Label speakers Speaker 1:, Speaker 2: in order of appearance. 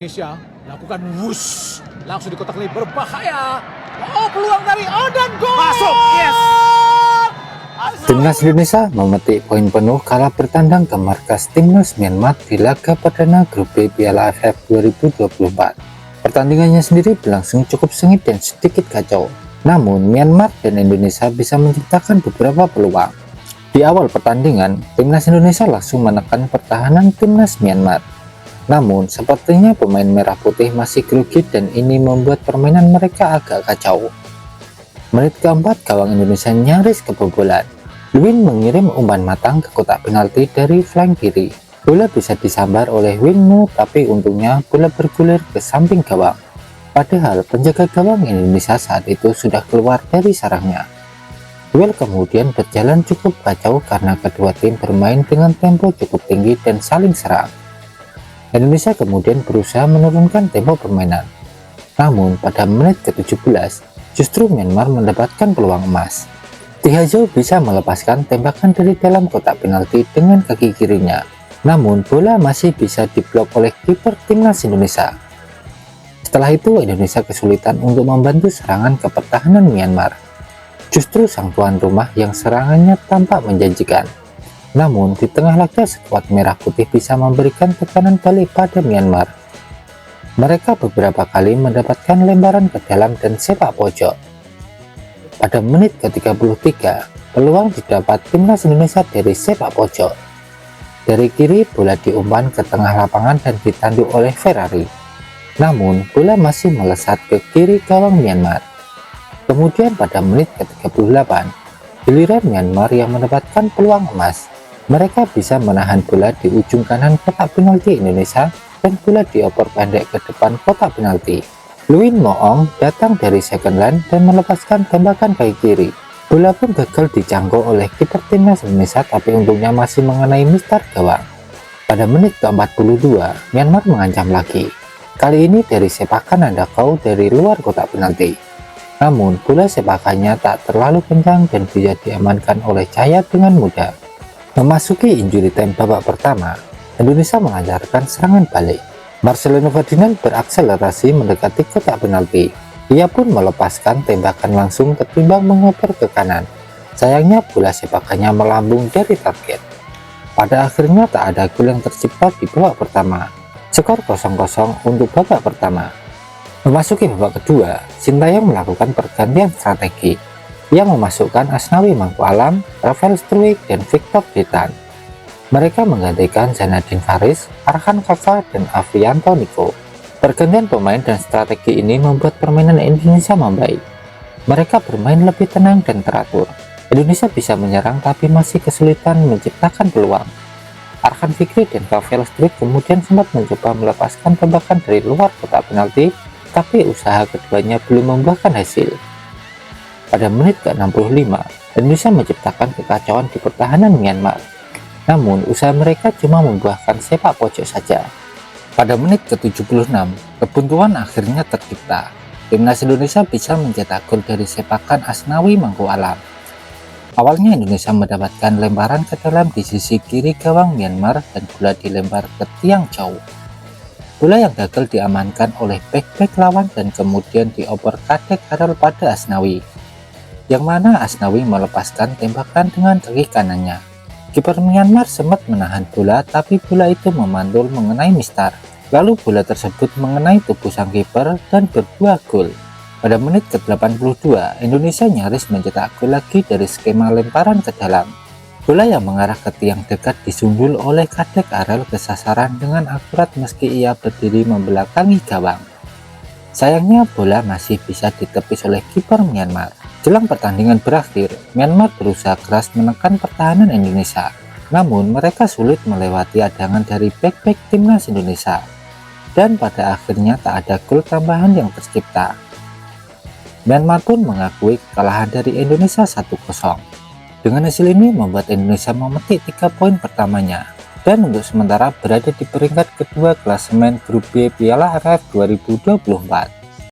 Speaker 1: Indonesia lakukan wush langsung di kotak lebih berbahaya. Oh, peluang dari dan gol. Masuk. Yes.
Speaker 2: Timnas Indonesia memetik poin penuh kala bertandang ke markas Timnas Myanmar di laga perdana grup B Piala AFF 2024. Pertandingannya sendiri berlangsung cukup sengit dan sedikit kacau. Namun Myanmar dan Indonesia bisa menciptakan beberapa peluang. Di awal pertandingan, Timnas Indonesia langsung menekan pertahanan Timnas Myanmar. Namun, sepertinya pemain merah putih masih grogi dan ini membuat permainan mereka agak kacau. Menit keempat, gawang Indonesia nyaris kebobolan. Lewin mengirim umpan matang ke kotak penalti dari flank kiri. Bola bisa disambar oleh Wingmu, tapi untungnya bola bergulir ke samping gawang. Padahal penjaga gawang Indonesia saat itu sudah keluar dari sarangnya. Duel kemudian berjalan cukup kacau karena kedua tim bermain dengan tempo cukup tinggi dan saling serang. Indonesia kemudian berusaha menurunkan tempo permainan. Namun pada menit ke-17, justru Myanmar mendapatkan peluang emas. Tihajo bisa melepaskan tembakan dari dalam kotak penalti dengan kaki kirinya. Namun bola masih bisa diblok oleh kiper Timnas Indonesia. Setelah itu Indonesia kesulitan untuk membantu serangan ke pertahanan Myanmar. Justru sang tuan rumah yang serangannya tampak menjanjikan. Namun di tengah laga skuad merah putih bisa memberikan tekanan balik pada Myanmar. Mereka beberapa kali mendapatkan lemparan ke dalam dan sepak pojok. Pada menit ke-33, peluang didapat Timnas Indonesia dari sepak pojok. Dari kiri bola diumpan ke tengah lapangan dan ditanduk oleh Ferrari. Namun bola masih melesat ke kiri gawang Myanmar. Kemudian pada menit ke-38, giliran Myanmar yang mendapatkan peluang emas. Mereka bisa menahan bola di ujung kanan kotak penalti Indonesia dan bola dioper pendek ke depan kotak penalti. Lewin Moong datang dari second line dan melepaskan tembakan kaki kiri. Bola pun gagal dijangkau oleh kiper Timnas Indonesia, tapi untungnya masih mengenai mistar gawang. Pada menit ke-42, Myanmar mengancam lagi. Kali ini dari sepakan Andakau dari luar kotak penalti. Namun bola sepakannya tak terlalu kencang dan bisa diamankan oleh Cahaya dengan mudah. Memasuki injury time babak pertama, Indonesia melancarkan serangan balik. Marcelino Ferdinand berakselerasi mendekati kotak penalti. Ia pun melepaskan tembakan langsung ketimbang mengoper ke kanan. Sayangnya bola sepakannya melambung dari target. Pada akhirnya tak ada gol yang tercipta di babak pertama. Skor 0-0 untuk babak pertama. Memasuki babak kedua, Sintayong melakukan pergantian strategi. Yang memasukkan Asnawi Mangku Alam, Rafael Struijk, dan Victor Ditan. Mereka menggantikan Zanadin Faris, Arhan Kaka, dan Afrianto Niko. Pergantian pemain dan strategi ini membuat permainan Indonesia membaik. Mereka bermain lebih tenang dan teratur. Indonesia bisa menyerang tapi masih kesulitan menciptakan peluang. Arhan Fikri dan Rafael Struijk kemudian sempat mencoba melepaskan tembakan dari luar kotak penalti, tapi usaha keduanya belum membuahkan hasil. Pada menit ke-65, Indonesia menciptakan kekacauan di pertahanan Myanmar. Namun, usaha mereka cuma membuahkan sepak pojok saja. Pada menit ke-76, kebuntuan akhirnya tercipta. Timnas Indonesia bisa mencetak gol dari sepakan Asnawi Mangku Alam. Awalnya Indonesia mendapatkan lemparan ke dalam di sisi kiri gawang Myanmar dan bola dilempar ke tiang jauh. Bola yang gagal diamankan oleh bek-bek lawan dan kemudian dioper Kadek Harel pada Asnawi. Yang mana Asnawi melepaskan tembakan dengan kaki kanannya. Kiper Myanmar sempat menahan bola, tapi bola itu memantul mengenai mistar. Lalu bola tersebut mengenai tubuh sang kiper dan berbuah gol. Pada menit ke-82, Indonesia nyaris mencetak gol lagi dari skema lemparan ke dalam. Bola yang mengarah ke tiang dekat disundul oleh Kadek Harel ke sasaran dengan akurat meski ia berdiri membelakangi gawang. Sayangnya bola masih bisa ditepis oleh kiper Myanmar. Jelang pertandingan berakhir, Myanmar berusaha keras menekan pertahanan Indonesia. Namun mereka sulit melewati adangan dari bek-bek Timnas Indonesia. Dan pada akhirnya tak ada gol tambahan yang tercipta. Myanmar pun mengakui kekalahan dari Indonesia 1-0. Dengan hasil ini membuat Indonesia memetik 3 poin pertamanya. Dan untuk sementara berada di peringkat kedua klasemen grup B Piala AFF 2024.